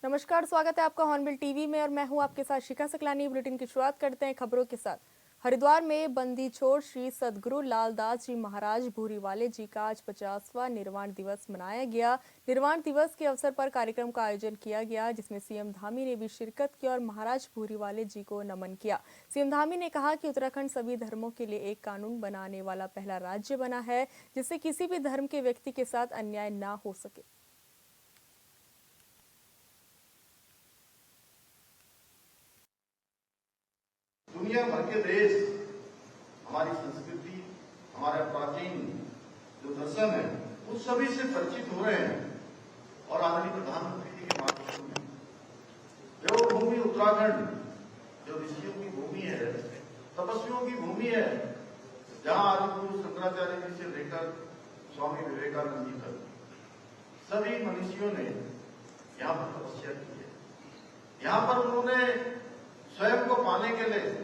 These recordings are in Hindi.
नमस्कार, स्वागत है आपका हॉर्नबिल टीवी में और मैं हूं आपके साथ शिखा सकलानी। बुलेटिन की शुरुआत करते हैं खबरों के साथ। हरिद्वार में बंदी छोड़ श्री सद्गुरु लालदास जी महाराज भूरीवाले जी का आज 50वां निर्वाण दिवस मनाया गया। निर्वाण दिवस के अवसर पर कार्यक्रम का आयोजन किया गया, जिसमें सीएम धामी ने भी शिरकत की और महाराज भूरीवाले जी को नमन किया। सीएम धामी ने कहा कि उत्तराखंड सभी धर्मों के लिए एक कानून बनाने वाला पहला राज्य बना है, जिससे किसी भी धर्म के व्यक्ति के साथ अन्याय न हो सके। दुनिया भर के देश हमारी संस्कृति, हमारा प्राचीन जो दर्शन है, उन सभी से परिचित हो रहे हैं। और आदरणीय प्रधानमंत्री जी के मार्गदर्शन में देवभूमि उत्तराखंड जो ऋषियों की भूमि है, तपस्वियों की भूमि है, जहां आदिगुरु शंकराचार्य जी से लेकर स्वामी विवेकानंद जी तक सभी मनीषियों ने यहाँ पर तपस्या की है। यहाँ पर उन्होंने स्वयं को पाने के लिए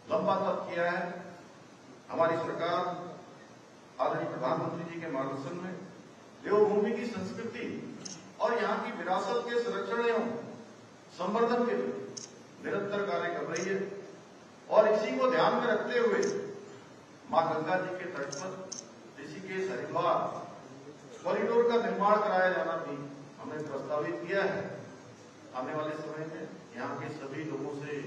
लंबा तप किया है। हमारी सरकार आदरणीय प्रधानमंत्री जी के मार्गदर्शन में देवभूमि की संस्कृति और यहाँ की विरासत के संरक्षण एवं संवर्धन के लिए निरंतर कार्य कर रही है। और इसी को ध्यान में रखते हुए मां गंगा जी के तट पर ऋषिकेश हरिद्वार कॉरिडोर का निर्माण कराया जाना भी हमने प्रस्तावित किया है। आने वाले समय में यहाँ के सभी लोगों से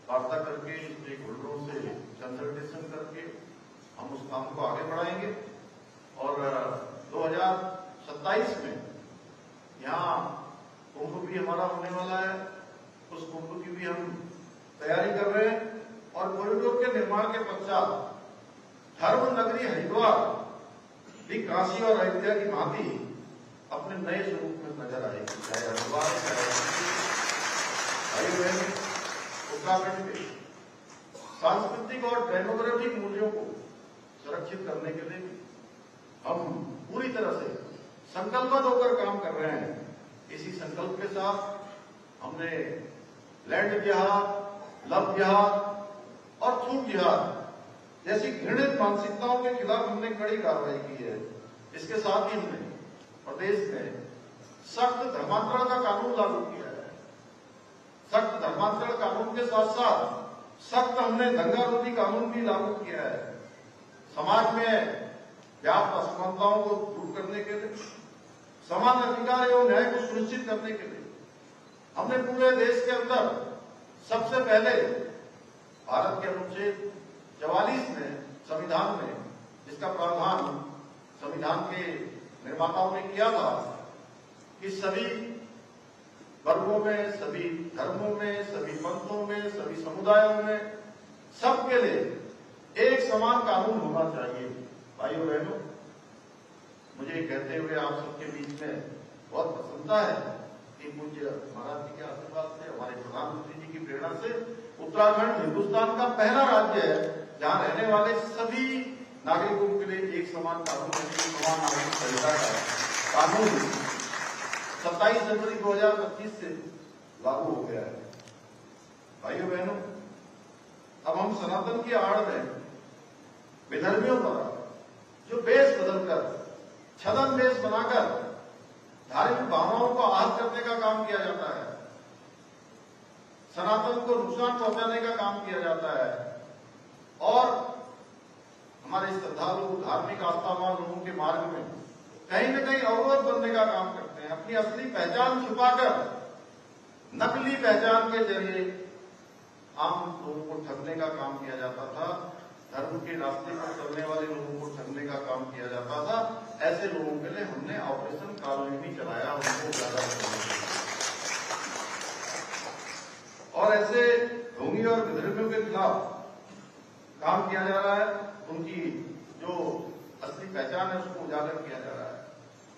वार्ता करके, स्टेक होल्डरों से कंसल्टेशन करके हम उस काम को आगे बढ़ाएंगे। और 2027 में यहाँ कुंभ भी हमारा होने वाला है। उस कुंभ की भी हम तैयारी कर रहे हैं। और कॉरिडोर के निर्माण के पश्चात धर्म नगरी हरिद्वार भी काशी और अयोध्या की भांति अपने नए स्वरूप में नजर आएगी। चाहे हरिद्वार उत्तराखंड के सांस्कृतिक और डेमोक्रेटिक मूल्यों को सुरक्षित करने के लिए हम पूरी तरह से संकल्पबद्ध होकर काम कर रहे हैं। इसी संकल्प के साथ हमने लैंड जिहाद, लव जिहाद और थूक जिहाद जैसी घृणित मानसिकताओं के खिलाफ हमने कड़ी कार्रवाई की है। इसके साथ ही हमने प्रदेश में सख्त धर्मांतरण का कानून लागू किया है। सख्त धर्मांतरण कानून के साथ साथ सख्त हमने दंगारोधी कानून भी लागू किया है। समाज में व्याप्त असमानताओं को दूर करने के लिए, समान अधिकार एवं न्याय को सुनिश्चित करने के लिए हमने पूरे देश के अंदर सबसे पहले भारत के अनुच्छेद 44 में संविधान में, जिसका प्रावधान संविधान के निर्माताओं ने किया था कि सभी वर्गों में, सभी धर्मों में, सभी पंथों में, सभी समुदायों में सबके लिए एक समान कानून होना चाहिए। भाइयों बहनों, मुझे कहते हुए आप सबके बीच में बहुत प्रसन्नता है कि पूज्य महाराज जी के आशीर्वाद से, हमारे प्रधानमंत्री जी की प्रेरणा से उत्तराखंड हिंदुस्तान का पहला राज्य है जहां रहने वाले सभी नागरिकों के लिए एक समान कानून, समान नागरिक संहिता का कानून 27 जनवरी 2025 से लागू हो गया है। भाइयों बहनों, अब हम सनातन की आड़ में विधर्मियों द्वारा जो वेश बदलकर, छदन वेश बनाकर धार्मिक भावनाओं को आहत करने का काम किया जाता है, सनातन को नुकसान पहुंचाने का काम किया जाता है और हमारे श्रद्धालु, धार्मिक आस्थावान लोगों के मार्ग में कहीं न कहीं अवरोध बनने का काम करते हैं। अपनी असली पहचान छुपाकर नकली पहचान के जरिए आम लोगों को ठगने का काम किया जाता था। धर्म के रास्ते पर चलने वाले लोगों को ठगने का काम किया जाता था। ऐसे लोगों के लिए हमने ऑपरेशन कालनेमी चलाया, उनको ज्यादा और ऐसे ढोंगी और विधर्मियों के खिलाफ काम किया जा रहा है। उनकी जो असली पहचान है उसको उजागर किया जा रहा है।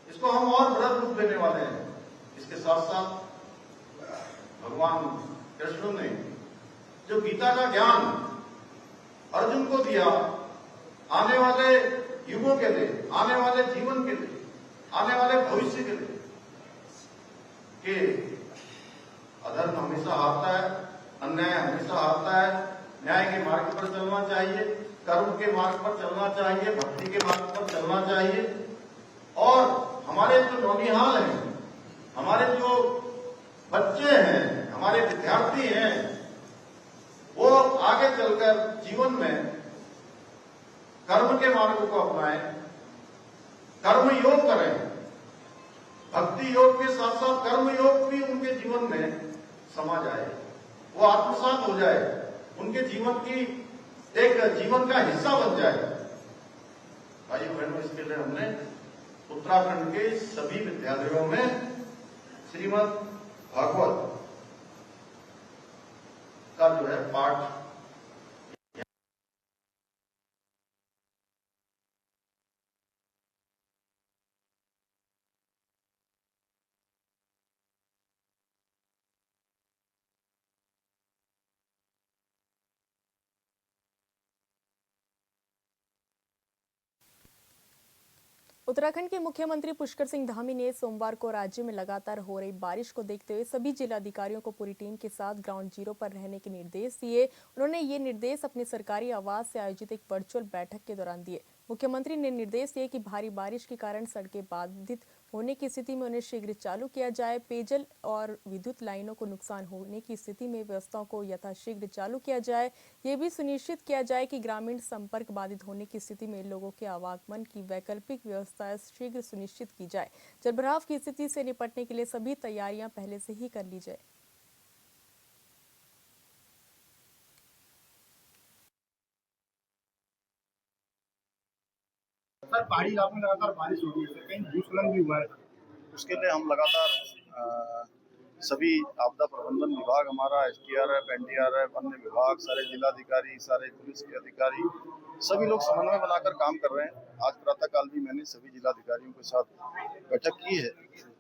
इसको हम और बड़ा रूप देने वाले हैं। इसके साथ साथ भगवान कृष्ण ने जो गीता का ज्ञान अर्जुन को दिया, आने वाले युगों के लिए, आने वाले जीवन के लिए, आने वाले भविष्य के लिए, कि अधर्म हमेशा हारता है, अन्याय हमेशा हारता है, न्याय के मार्ग पर चलना चाहिए, कर्म के मार्ग पर चलना चाहिए, भक्ति के मार्ग पर चलना चाहिए। और हमारे जो नौनिहाल हैं, हमारे बच्चे हैं, हमारे विद्यार्थी हैं, वो आगे चलकर जीवन में कर्म के मार्ग को अपनाएं, कर्म योग करें। भक्ति योग के साथ साथ कर्म योग भी उनके जीवन में समा जाए, वो आत्मसात हो जाए, उनके जीवन की एक जीवन का हिस्सा बन जाए। भाइयों बहनों, इसके लिए हमने उत्तराखंड के सभी विद्यालयों में श्रीमद् भागवत का जो है पाठ उत्तराखंड के मुख्यमंत्री पुष्कर सिंह धामी ने सोमवार को राज्य में लगातार हो रही बारिश को देखते हुए सभी जिलाधिकारियों को पूरी टीम के साथ ग्राउंड जीरो पर रहने के निर्देश दिए। उन्होंने ये निर्देश अपने सरकारी आवास से आयोजित एक वर्चुअल बैठक के दौरान दिए। मुख्यमंत्री ने निर्देश दिए कि भारी बारिश के कारण सड़कें बाधित होने की स्थिति में उन्हें शीघ्र चालू किया जाए। पेयजल और विद्युत लाइनों को नुकसान होने की स्थिति में व्यवस्थाओं को यथाशीघ्र चालू किया जाए। ये भी सुनिश्चित किया जाए कि ग्रामीण संपर्क बाधित होने की स्थिति में लोगों के आवागमन की वैकल्पिक व्यवस्था शीघ्र सुनिश्चित की जाए। जलभराव की स्थिति से निपटने के लिए सभी तैयारियां पहले से ही कर ली जाए। सर, पहाड़ी इलाकों में लगातार बारिश हो रही है, कहीं भूस्खलन भी हुआ है। उसके लिए हम लगातार सभी आपदा प्रबंधन विभाग हमारा SDRF, NDRF, अन्य विभाग, सारे जिलाधिकारी, सारे पुलिस के अधिकारी, सभी लोग समन्वय बनाकर काम कर रहे हैं। आज प्रातःकाल भी मैंने सभी जिलाधिकारियों के साथ बैठक की है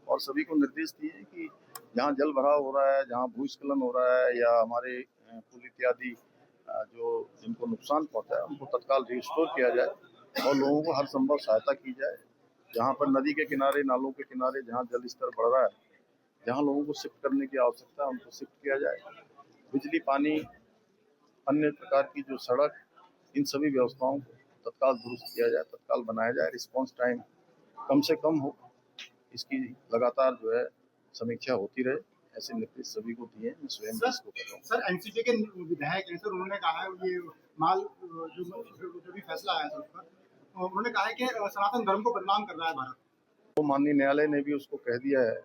और सभी को निर्देश दिए हैं कि जहाँ जल भराव हो रहा है, जहाँ भूस्खलन हो रहा है या हमारे पुल इत्यादि जो जिनको नुकसान पहुंचा है उनको तत्काल रिस्टोर किया जाए और लोगों को हर संभव सहायता की जाए। जहाँ पर नदी के किनारे, नालों के किनारे जहाँ जल स्तर बढ़ रहा है, जहाँ लोगों को शिफ्ट करने की आवश्यकता है उनको शिफ्ट किया जाए। बिजली, पानी, अन्य प्रकार की जो सड़क, इन सभी व्यवस्थाओं को तत्काल दुरुस्त किया जाए, तत्काल बनाया जाए। रिस्पांस टाइम कम से कम हो, इसकी लगातार जो है समीक्षा होती रहे, ऐसे निर्देश सभी को दिए। मैं स्वयं इसको कर रहा हूँ। सर, एनसीपी के विधायक हैं सर, उन्होंने कहा है ये माल जो भी फैसला आया था उस पर, उन्होंने कहा है कि सनातन धर्म को बदनाम कर रहा है भारत। तो माननीय न्यायालय ने भी उसको कह दिया है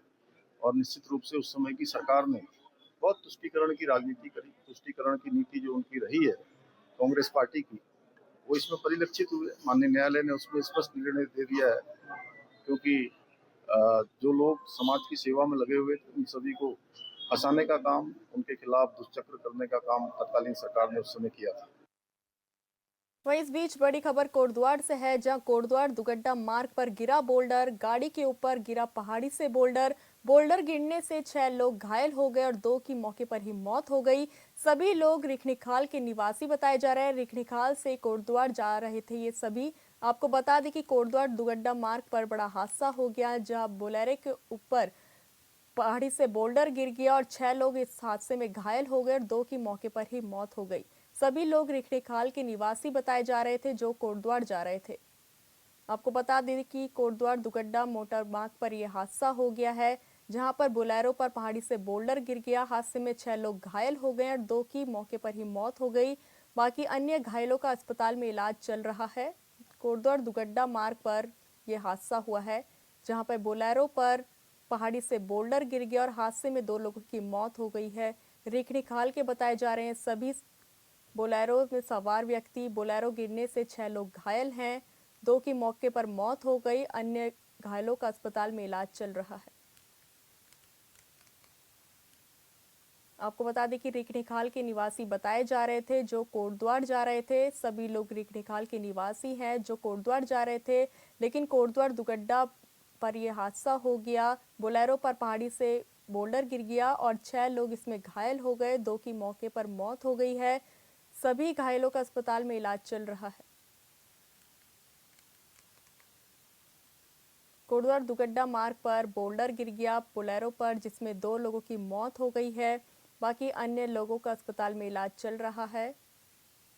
और निश्चित रूप से उस समय की सरकार ने बहुत तुष्टीकरण की राजनीति करी। तुष्टीकरण की नीति जो उनकी रही है कांग्रेस पार्टी की, वो इसमें परिलक्षित हुए। माननीय न्यायालय ने उसमें स्पष्ट निर्णय दे दिया है, क्योंकि जो लोग समाज की सेवा में लगे हुए थे उन सभी को फंसाने का काम, उनके खिलाफ दुष्चक्र करने का काम तत्कालीन सरकार ने उस समय किया था। वहीं इस बीच बड़ी खबर कोटद्वार से है, जहां कोटद्वार दुगड्डा मार्ग पर गिरा बोल्डर, गाड़ी के ऊपर गिरा पहाड़ी से बोल्डर गिरने से 6 लोग घायल हो गए और 2 की मौके पर ही मौत हो गई। सभी लोग रिखणीखाल के निवासी बताए जा रहे हैं। रिखणीखाल से कोटद्वार जा रहे थे ये सभी। आपको बता दें कि कोटद्वार दुगड्डा मार्ग पर बड़ा हादसा हो गया, जहां बोलेरो के ऊपर पहाड़ी से बोल्डर गिर गया और 6 लोग इस हादसे में घायल हो गए और 2 की मौके पर ही मौत हो गई। सभी लोग रिखणीखाल के निवासी बताए जा रहे थे जो कोटद्वार जा रहे थे। आपको बता दें कि कोटद्वार दुगड्डा मोटर मार्ग पर यह हादसा हो गया है, जहां पर बोलेरो पर पहाड़ी से बोल्डर गिर गया। हादसे में 6 लोग घायल हो गए और 2 की मौके पर ही मौत हो गई। बाकी अन्य घायलों का अस्पताल में इलाज चल रहा है। कोटद्वार दुगड्डा मार्ग पर यह हादसा हुआ है, जहां पर बोलेरो पर पहाड़ी से बोल्डर गिर गया और हादसे में 2 लोगों की मौत हो गई है। रिखणीखाल के बताए जा रहे हैं सभी बोलेरो में सवार व्यक्ति। बोलेरो गिरने से 6 लोग घायल हैं, 2 की मौके पर मौत हो गई। अन्य घायलों का अस्पताल में इलाज चल रहा है। आपको बता दें कि रिखणीखाल के निवासी बताए जा रहे थे जो कोटद्वार जा रहे थे। सभी लोग रिखणीखाल के निवासी हैं जो कोटद्वार जा रहे थे, लेकिन कोटद्वार दुगड्डा पर यह हादसा हो गया। बोलेरो पर पहाड़ी से बोल्डर गिर गया और 6 लोग इसमें घायल हो गए, 2 की मौके पर मौत हो गई है। सभी घायलों का अस्पताल में इलाज चल रहा है। कोटद्वार दुगड्डा मार्ग पर बोल्डर गिर गया बोलेरो पर, जिसमें 2 लोगों की मौत हो गई है। बाकी अन्य लोगों का अस्पताल में इलाज चल रहा है।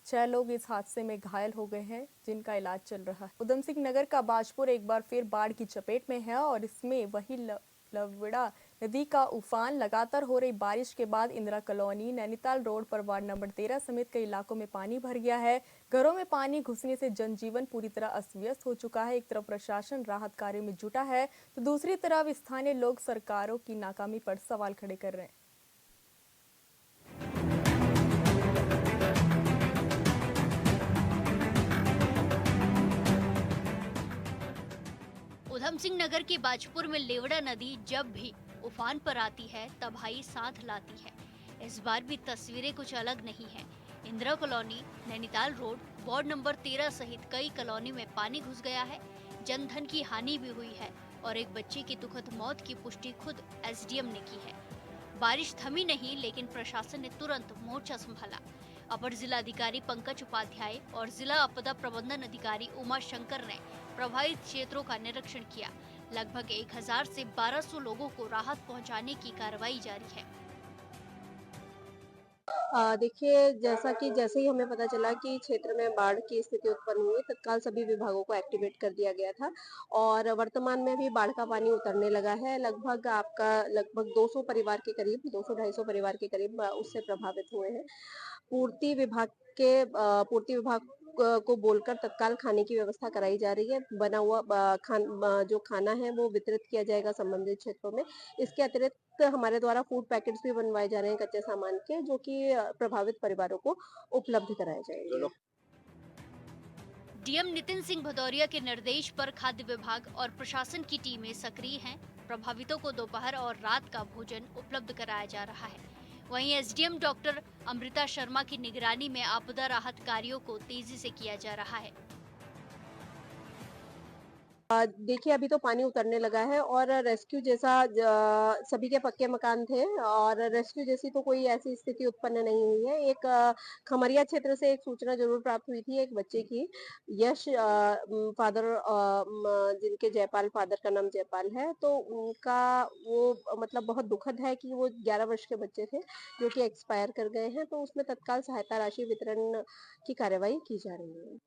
6 लोग इस हादसे में घायल हो गए हैं, जिनका इलाज चल रहा है। उधम सिंह नगर का बाजपुर एक बार फिर बाढ़ की चपेट में है और इसमें वही लवड़ा नदी का उफान। लगातार हो रही बारिश के बाद इंदिरा कॉलोनी नैनीताल रोड पर वार्ड नंबर 13 समेत कई इलाकों में पानी भर गया है। घरों में पानी घुसने से जनजीवन पूरी तरह अस्त व्यस्त हो चुका है। एक तरफ प्रशासन राहत कार्य में जुटा है तो दूसरी तरफ स्थानीय लोग सरकारों की नाकामी पर सवाल खड़े कर रहे हैं। उधम सिंह नगर के बाजपुर में लेवड़ा नदी जब भी उफान पर आती है तबाही साथ लाती है। इस बार भी तस्वीरें कुछ अलग नहीं है। Indira colony Nainital road ward number 13 सहित कई कॉलोनी में पानी घुस गया है। जनधन की हानि भी हुई है और एक बच्चे की दुखद मौत की पुष्टि खुद एसडीएम ने की है। बारिश थमी नहीं, लेकिन प्रशासन ने तुरंत मोर्चा संभाला। अपर जिलाधिकारी पंकज उपाध्याय और जिला आपदा प्रबंधन अधिकारी उमा शंकर ने प्रभावित क्षेत्रों का निरीक्षण किया। लगभग 1000 से 1200 लोगों को राहत पहुंचाने की कार्रवाई जारी है। देखिए, जैसे ही हमें पता चला कि क्षेत्र में बाढ़ की स्थिति उत्पन्न हुई, तत्काल सभी विभागों को एक्टिवेट कर दिया गया था और वर्तमान में भी बाढ़ का पानी उतरने लगा है। लगभग 200 परिवार के करीब, 200-250 परिवार के करीब उससे प्रभावित हुए हैं। पूर्ति विभाग को बोलकर तत्काल खाने की व्यवस्था कराई जा रही है। बना हुआ जो खाना है वो वितरित किया जाएगा संबंधित क्षेत्रों में। इसके अतिरिक्त हमारे द्वारा फूड पैकेट्स भी बनवाए जा रहे हैं कच्चे सामान के, जो कि प्रभावित परिवारों को उपलब्ध कराए जाएंगे। डीएम नितिन सिंह भदौरिया के निर्देश पर खाद्य विभाग और प्रशासन की टीमें सक्रिय हैं। प्रभावितों को दोपहर और रात का भोजन उपलब्ध कराया जा रहा है। वहीं एसडीएम डॉक्टर अमृता शर्मा की निगरानी में आपदा राहत कार्यों को तेजी से किया जा रहा है। देखिए, अभी तो पानी उतरने लगा है और रेस्क्यू जैसा सभी के पक्के मकान थे और रेस्क्यू जैसी तो कोई ऐसी स्थिति उत्पन्न नहीं हुई है। एक खमरिया क्षेत्र से एक सूचना जरूर प्राप्त हुई थी एक बच्चे की। यश फादर, जिनके जयपाल, फादर का नाम जयपाल है, तो उनका वो मतलब बहुत दुखद है कि वो 11 वर्ष के बच्चे थे जो कि एक्सपायर कर गए हैं। तो उसमें तत्काल सहायता राशि वितरण की कार्यवाही की जा रही है।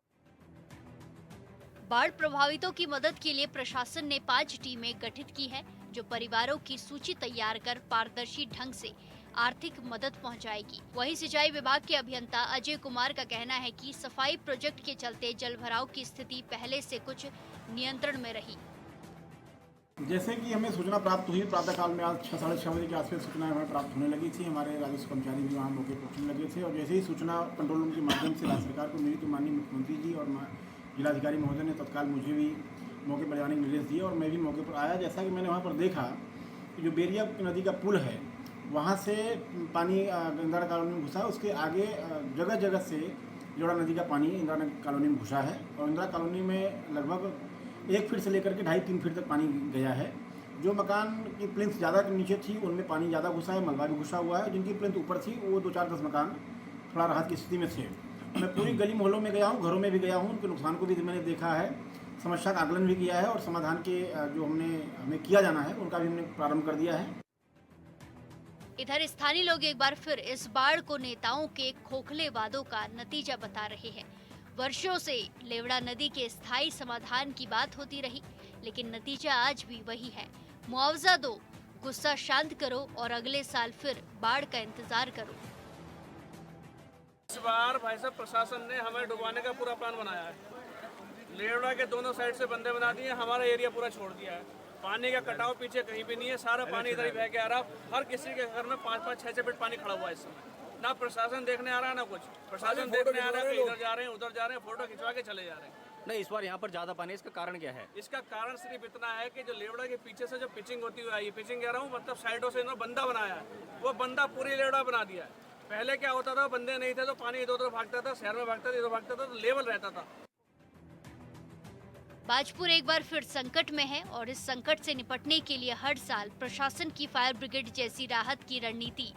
बाढ़ प्रभावितों की मदद के लिए प्रशासन ने 5 टीमें गठित की है, जो परिवारों की सूची तैयार कर पारदर्शी ढंग से आर्थिक मदद पहुंचाएगी। वहीं सिंचाई विभाग के अभियंता अजय कुमार का कहना है कि सफाई प्रोजेक्ट के चलते जलभराव की स्थिति पहले से कुछ नियंत्रण में रही। जैसे कि हमें सूचना प्राप्त हुई, प्रातःकाल में आज 6-6:30 बजे के आसपास सूचना हमें प्राप्त होने लगी थी। हमारे राजस्व कर्मचारी भी वहाँ मौके पर पहुँचने लगे थे और जैसे ही सूचना कंट्रोल रूम के माध्यम से राज्य सरकार को मिली तो माननीय मुख्यमंत्री जी और जिलाधिकारी महोदय ने तत्काल मुझे भी मौके पर जाने के निर्देश दिए और मैं भी मौके पर आया। जैसा कि मैंने वहाँ पर देखा कि जो बेरिया नदी का पुल है वहाँ से पानी इंदिरा कॉलोनी में घुसा है। उसके आगे जगह जगह से जोड़ा नदी का पानी इंदिरा कॉलोनी में घुसा है और इंदिरा कॉलोनी में लगभग 1 फीट से लेकर के 2.5-3 फीट तक पानी गया है। जो मकान की प्लिंथ ज़्यादा नीचे थी उनमें पानी ज़्यादा घुसा है, मलबा भी घुसा हुआ है। जिनकी प्लिंथ ऊपर थी वो 2-4-10 मकान थोड़ा राहत की स्थिति में थे। मैं पूरी गली मोहल्लों में गया हूँ, घरों में भी गया हूँ, उनके नुकसान को भी मैंने देखा है, समस्या का आकलन भी किया है और समाधान के जो हमें किया जाना है उनका भी हमने प्रारंभ कर दिया है। इधर स्थानीय लोग एक बार फिर इस बाढ़ को नेताओं के खोखले वादों का नतीजा बता रहे हैं। वर्षों से लेवड़ा नदी के स्थायी समाधान की बात होती रही, लेकिन नतीजा आज भी वही है। मुआवजा दो, गुस्सा शांत करो और अगले साल फिर बाढ़ का इंतजार करो। इस बार भाई साहब प्रशासन ने हमें डुबाने का पूरा प्लान बनाया है। लेवड़ा के दोनों साइड से बंदे बना दिए, हमारा एरिया पूरा छोड़ दिया है। पानी का कटाव पीछे कहीं भी नहीं है, सारा पानी इधर ही बह के आ रहा। हर किसी के घर में 5-5, 6-6 फीट पानी खड़ा हुआ है इस समय। ना प्रशासन देखने आ रहा है ना कुछ। प्रशासन देखने आ रहा है, इधर जा रहे हैं उधर जा रहे हैं, फोटो खिंचवा के चले जा रहे हैं। नहीं, इस बार यहाँ पर ज्यादा पानी है, इसका कारण क्या है? इसका कारण सिर्फ इतना है कि जो लेवड़ा के पीछे से जो पिचिंग होती हुई आई है, पिचिंग कह रहा हूँ मतलब साइडों से इन्होंने बंदा बनाया है, वो बंदा पूरी लेवड़ा बना दिया है। पहले क्या होता था, बंदे नहीं थे तो पानी इधर उधर भागता था, शहर में भागता था, इधर भागता था, तो लेवल रहता था। बाजपुर एक बार फिर संकट में है और इस संकट से निपटने के लिए हर साल प्रशासन की फायर ब्रिगेड जैसी राहत की रणनीति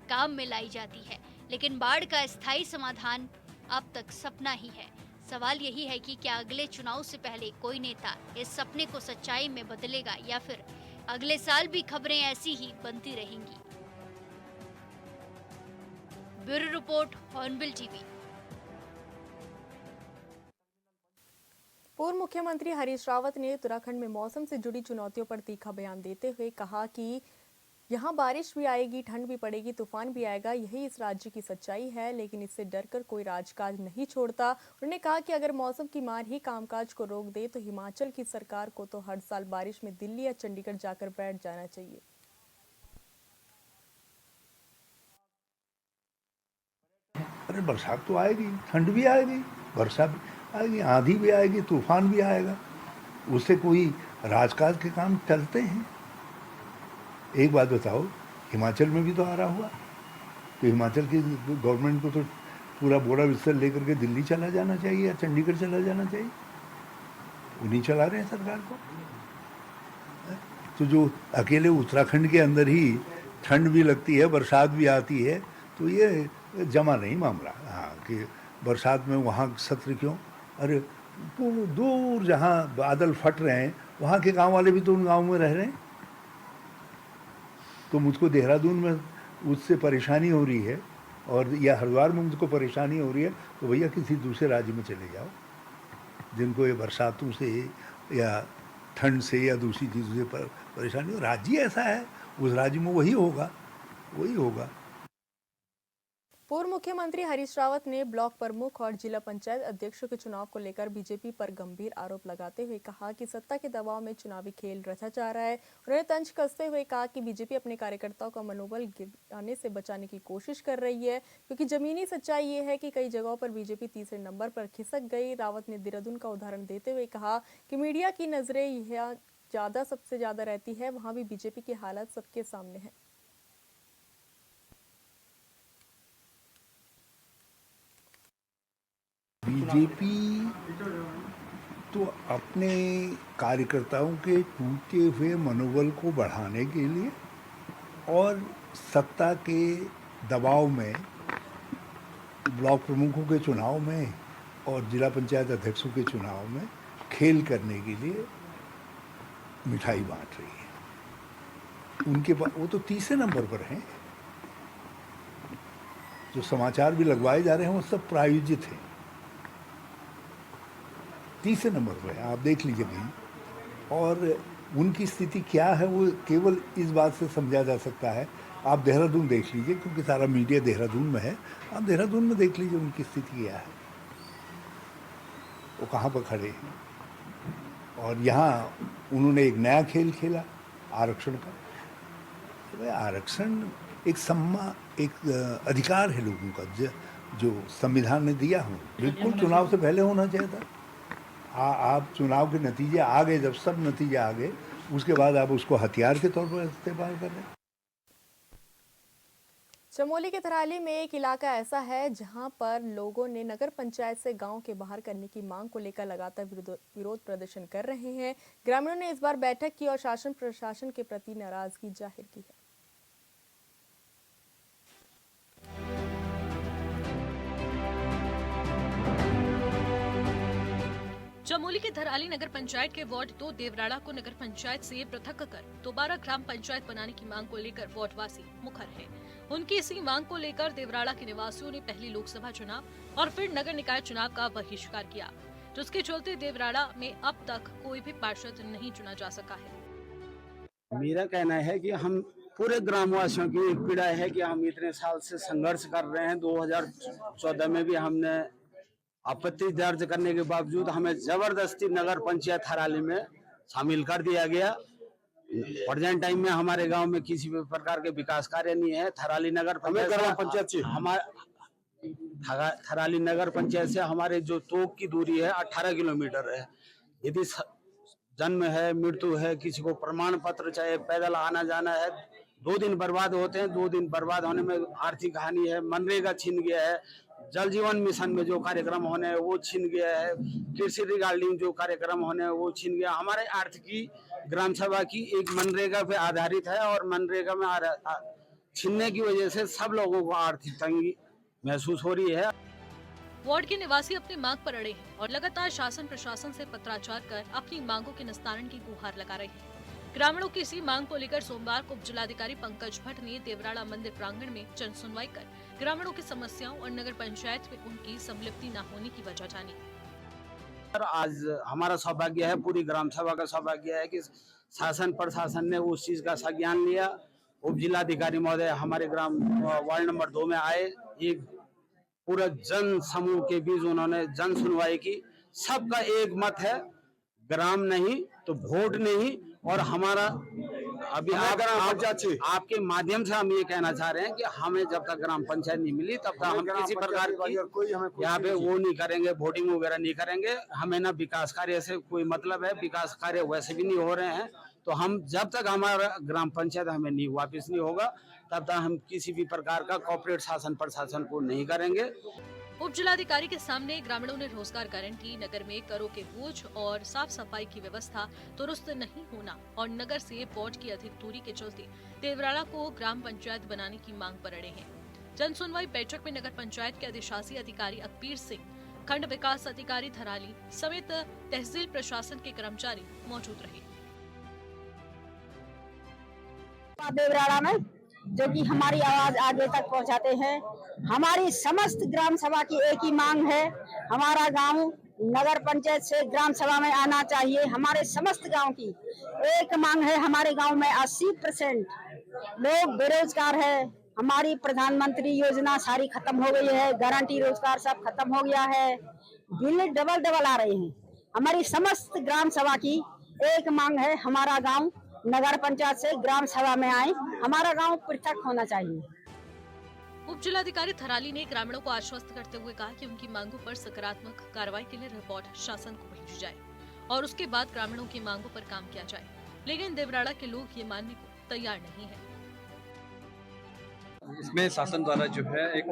काम में लाई जाती है, लेकिन बाढ़ का स्थायी समाधान अब तक सपना ही है। सवाल यही है कि क्या अगले चुनाव से पहले कोई नेता इस सपने को सच्चाई में बदलेगा या फिर अगले साल भी खबरें ऐसी ही बनती रहेंगी। Bureau report, hornbill TV. पूर्व मुख्यमंत्री हरीश रावत ने उत्तराखंड में मौसम से जुड़ी चुनौतियों पर तीखा बयान देते हुए कहा कि यहाँ बारिश भी आएगी, ठंड भी पड़ेगी, तूफान भी आएगा, यही इस राज्य की सच्चाई है, लेकिन इससे डरकर कोई राजकाज नहीं छोड़ता। उन्होंने कहा कि अगर मौसम की मार ही कामकाज को रोक दे तो हिमाचल की सरकार को तो हर साल बारिश में दिल्ली या चंडीगढ़ जाकर बैठ जाना चाहिए। अरे बरसात तो आएगी, ठंड भी आएगी, वर्षा भी आएगी, आंधी भी आएगी, तूफान भी आएगा, उससे कोई राजकाज के काम चलते हैं। एक बात बताओ, हिमाचल में भी तो आ रहा हुआ, तो हिमाचल की गवर्नमेंट को तो पूरा बोरा बिस्तर लेकर के दिल्ली चला जाना चाहिए या चंडीगढ़ चला जाना चाहिए, उन्हीं चला रहे हैं सरकार को। तो जो अकेले उत्तराखंड के अंदर ही ठंड भी लगती है, बरसात भी आती है, तो ये जमा नहीं मामला। हाँ, कि बरसात में वहाँ सत्र क्यों? अरे तो दूर जहाँ बादल फट रहे हैं वहाँ के गांव वाले भी तो उन गाँव में रह रहे हैं। तो मुझको देहरादून में उससे परेशानी हो रही है और या हरिद्वार में मुझको परेशानी हो रही है, तो भैया किसी दूसरे राज्य में चले जाओ जिनको ये बरसातों से या ठंड से या दूसरी चीज़ों से परेशानी हो। राज्य ऐसा है, उस राज्य में वही होगा। पूर्व मुख्यमंत्री हरीश रावत ने ब्लॉक प्रमुख और जिला पंचायत अध्यक्षों के चुनाव को लेकर बीजेपी पर गंभीर आरोप लगाते हुए कहा कि सत्ता के दबाव में चुनावी खेल रचा जा रहा है। उन्होंने तंज कसते हुए कहा कि बीजेपी अपने कार्यकर्ताओं का मनोबल गिराने से बचाने की कोशिश कर रही है, क्योंकि जमीनी सच्चाई ये है कि कई जगहों पर बीजेपी तीसरे नंबर पर खिसक गई। रावत ने देहरादून का उदाहरण देते हुए कहा कि मीडिया की नजरें यहाँ सबसे ज्यादा रहती है, वहां भी बीजेपी की हालत सबके सामने है। बीजेपी तो अपने कार्यकर्ताओं के टूटे हुए मनोबल को बढ़ाने के लिए और सत्ता के दबाव में ब्लॉक प्रमुखों के चुनाव में और जिला पंचायत अध्यक्षों के चुनाव में खेल करने के लिए मिठाई बांट रही है। उनके पास वो तो तीसरे नंबर पर हैं। जो समाचार भी लगवाए जा रहे हैं वो सब प्रायोजित हैं, तीसरे नंबर पर है, आप देख लीजिए कहीं। और उनकी स्थिति क्या है वो केवल इस बात से समझा जा सकता है, आप देहरादून देख लीजिए, क्योंकि सारा मीडिया देहरादून में है, आप देहरादून में देख लीजिए उनकी स्थिति क्या है, वो कहाँ पर खड़े हैं। और यहाँ उन्होंने एक नया खेल खेला आरक्षण का। तो आरक्षण एक अधिकार है लोगों का जो संविधान ने दिया हो, बिल्कुल चुनाव से पहले होना चाहिए था। आप चुनाव के नतीजे आ गए, जब सब नतीजे आ गए उसके बाद आप उसको हथियार के तौर पर इस्तेमाल कर रहे हैं। चमोली के थराली में एक इलाका ऐसा है जहां पर लोगों ने नगर पंचायत से गांव के बाहर करने की मांग को लेकर लगातार विरोध प्रदर्शन कर रहे हैं। ग्रामीणों ने इस बार बैठक की और शासन प्रशासन के प्रति नाराजगी जाहिर की है। चमोली के धराली नगर पंचायत के वार्ड 2 देवराड़ा को नगर पंचायत से पृथक कर दोबारा ग्राम पंचायत बनाने की मांग को लेकर वार्डवासी मुखर हैं। उनकी इसी मांग को लेकर देवराड़ा के निवासियों ने पहली लोकसभा चुनाव और फिर नगर निकाय चुनाव का बहिष्कार किया, जिसके चलते देवराड़ा में अब तक कोई भी पार्षद नहीं चुना जा सका है। मेरा कहना है कि हम पूरे ग्रामवासियों की एक पीड़ा है कि हम इतने साल से संघर्ष कर रहे हैं। 2014 में भी हमने आपत्ति दर्ज करने के बावजूद हमें जबरदस्ती नगर पंचायत थराली में शामिल कर दिया गया। प्रेजेंट टाइम में हमारे गांव में किसी भी प्रकार के विकास कार्य नहीं है। थराली नगर पंचायत से थराली नगर पंचायत से हमारे जो तोक की दूरी है 18 किलोमीटर है। यदि जन्म है, मृत्यु है, किसी को प्रमाण पत्र चाहे पैदल आना जाना है, 2 दिन बर्बाद होते हैं। 2 दिन बर्बाद होने में आर्थिक हानि है। मनरेगा छीन गया है। जल जीवन मिशन में जो कार्यक्रम होने हैं वो छीन गया है। कृषि रिगार्डिंग जो कार्यक्रम होने हैं वो छीन गया। हमारे आर्थिकी ग्राम सभा की एक मनरेगा पे आधारित है और मनरेगा में छीनने की वजह से सब लोगों को आर्थिक तंगी महसूस हो रही है। वार्ड के निवासी अपनी मांग पर अड़े हैं और लगातार शासन प्रशासन से पत्राचार कर अपनी मांगों के निस्तारण की गुहार लगा रहे हैं। ग्रामीणों की इसी मांग को लेकर सोमवार को जिलाधिकारी पंकज भट्ट ने देवराड़ा मंदिर प्रांगण में जन सुनवाई कर ग्रामीणों की समस्याओं और नगर पंचायत में उनकी सम्मिलित न होने की वजह जानी। आज हमारा सौभाग्य है, पूरी ग्राम सभा का सौभाग्य है कि शासन प्रशासन ने उस चीज का संज्ञान लिया उप जिलाधिकारी महोदय हमारे ग्राम वार्ड नंबर 2 में आए, एक पूरा जन समूह के बीच उन्होंने जन सुनवाई की। सबका एक मत है, ग्राम नहीं तो वोट नहीं। और हमारा अभी आपके माध्यम से हम ये कहना चाह रहे हैं कि हमें जब तक ग्राम पंचायत नहीं मिली तब तक हम किसी प्रकार की यहाँ पे वो नहीं करेंगे, वोटिंग वगैरह नहीं करेंगे। हमें ना विकास कार्य से कोई मतलब है, विकास कार्य वैसे भी नहीं हो रहे हैं। तो हम जब तक हमारा ग्राम पंचायत हमें नहीं वापस नहीं होगा तब तक हम किसी भी प्रकार का कॉर्पोरेट शासन प्रशासन को नहीं करेंगे। उप जिलाधिकारी के सामने ग्रामीणों ने रोजगार गारंटी, नगर में करों के बोझ और साफ सफाई की व्यवस्था दुरुस्त नहीं होना और नगर से वार्ड की अधिक दूरी के चलते देवराड़ा को ग्राम पंचायत बनाने की मांग पर अड़े हैं। जन सुनवाई बैठक में नगर पंचायत के अधिशासी अधिकारी अकबीर सिंह, खंड विकास अधिकारी थराली समेत तहसील प्रशासन के कर्मचारी मौजूद रहे। देवराड़ा में जो कि हमारी आवाज आगे तक पहुंचाते हैं। हमारी समस्त ग्राम सभा की एक ही मांग है, हमारा गांव नगर पंचायत से ग्राम सभा में आना चाहिए। हमारे समस्त गांव की एक मांग है। हमारे गांव में 80% लोग बेरोजगार है। हमारी प्रधानमंत्री योजना सारी खत्म हो गई है, गारंटी रोजगार सब खत्म हो गया है, बिल डबल आ रहे हैं। हमारी समस्त ग्राम सभा की एक मांग है, हमारा गांव नगर पंचायत से ग्राम सभा में आए, हमारा गांव पृथक होना चाहिए। उप जिलाधिकारी थराली ने ग्रामीणों को आश्वस्त करते हुए कहा कि उनकी मांगों पर सकारात्मक कार्रवाई के लिए रिपोर्ट शासन को भेजी जाए और उसके बाद ग्रामीणों की मांगों पर काम किया जाए। लेकिन देवराड़ा के लोग ये मानने को तैयार नहीं है। इसमें शासन द्वारा जो है एक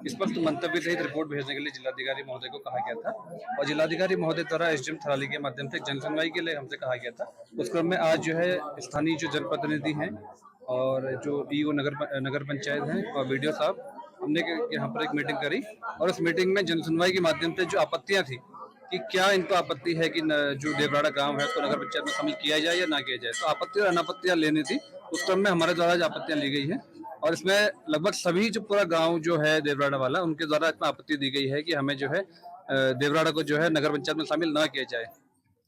स्पष्ट मंतव्य सहित रिपोर्ट भेजने के लिए जिलाधिकारी महोदय को कहा गया था और जिलाधिकारी महोदय द्वारा एसडीएम थराली के माध्यम से जनसुनवाई के लिए हमसे कहा गया था। उस क्रम में आज जो है स्थानीय जो जनप्रतिनिधि हैं और जो ईओ नगर पंचायत हैं और वीडियो साहब, हमने यहाँ पर एक मीटिंग करी और उस मीटिंग में जनसुनवाई के माध्यम से जो आपत्तियाँ थी कि क्या इनको आपत्ति है कि जो देवराड़ा गाँव है उसको नगर पंचायत में शामिल किया जाए या ना किया जाए, तो आपत्ति और अनापत्तियाँ लेनी थी। उस क्रम में हमारे द्वारा आपत्तियाँ ली गई है और इसमें लगभग सभी जो पूरा गांव जो है देवराड़ा वाला, उनके द्वारा इसमें आपत्ति दी गई है कि हमें जो है देवराड़ा को जो है नगर पंचायत में शामिल ना किया जाए।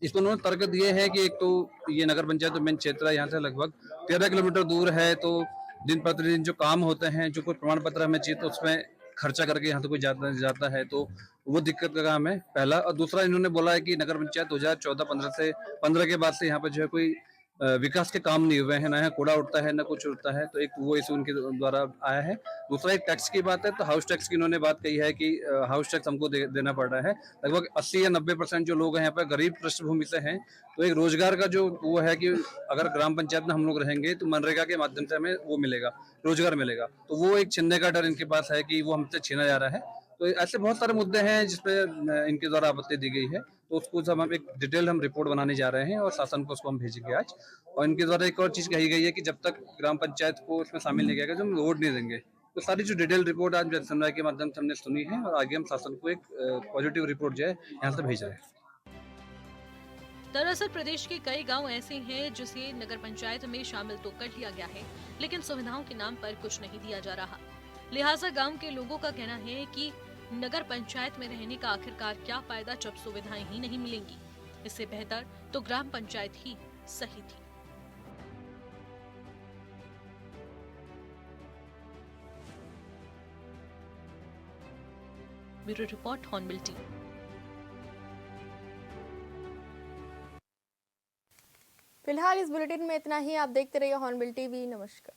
इसमें उन्होंने तर्क दिए हैं कि एक तो ये नगर पंचायत मेन क्षेत्र है, यहाँ से लगभग 13 किलोमीटर दूर है, तो दिन प्रतिदिन जो काम होते हैं, जो कोई प्रमाण पत्र हमें चाहिए तो उसमें खर्चा करके यहाँ तो कोई जाता है, तो वो दिक्कत का काम है पहला। और दूसरा इन्होंने बोला है कि नगर पंचायत 2014-15 के बाद से यहाँ पे जो है कोई विकास के काम नहीं हुए हैं, ना यहाँ कूड़ा उठता है ना कुछ उठता है, तो एक वो इशू उनके द्वारा आया है। दूसरा एक टैक्स की बात है, तो हाउस टैक्स की इन्होंने बात कही है कि हाउस टैक्स हमको देना पड़ रहा है। लगभग 80 या 90% जो लोग हैं यहाँ पर गरीब पृष्ठभूमि से हैं, तो एक रोजगार का जो वो है कि अगर ग्राम पंचायत में हम लोग रहेंगे तो मनरेगा के माध्यम से हमें वो मिलेगा, रोजगार मिलेगा, तो वो एक छीनने का डर इनके पास है कि वो हमसे छीना जा रहा है। तो ऐसे बहुत सारे मुद्दे हैं जिसपे इनके द्वारा आपत्ति दी गई है, तो उसको हम एक डिटेल रिपोर्ट बनाने जा रहे हैं और शासन को उसको हम भेजेंगे आज। और इनके द्वारा एक और चीज कही गई है कि जब तक ग्राम पंचायत को इसमें शामिल नहीं किया गया तो हम वोट नहीं देंगे। तो सारी जो डिटेल रिपोर्ट आज जनसुनवाई के माध्यम से हमने सुनी है और आगे हम शासन को एक पॉजिटिव रिपोर्ट जो है यहाँ से भेजा है। दरअसल प्रदेश के कई गांव ऐसे हैं जिसे नगर पंचायत में शामिल तो कर लिया गया है, लेकिन सुविधाओं के नाम पर कुछ नहीं दिया जा रहा। लिहाजा गांव के लोगों का कहना है कि नगर पंचायत में रहने का आखिरकार क्या फायदा जब सुविधाएं ही नहीं मिलेंगी। इससे बेहतर तो ग्राम पंचायत ही सही थी। Bureau report hornbill TV. फिलहाल इस बुलेटिन में इतना ही। आप देखते रहिए हॉर्नबिल टीवी। नमस्कार।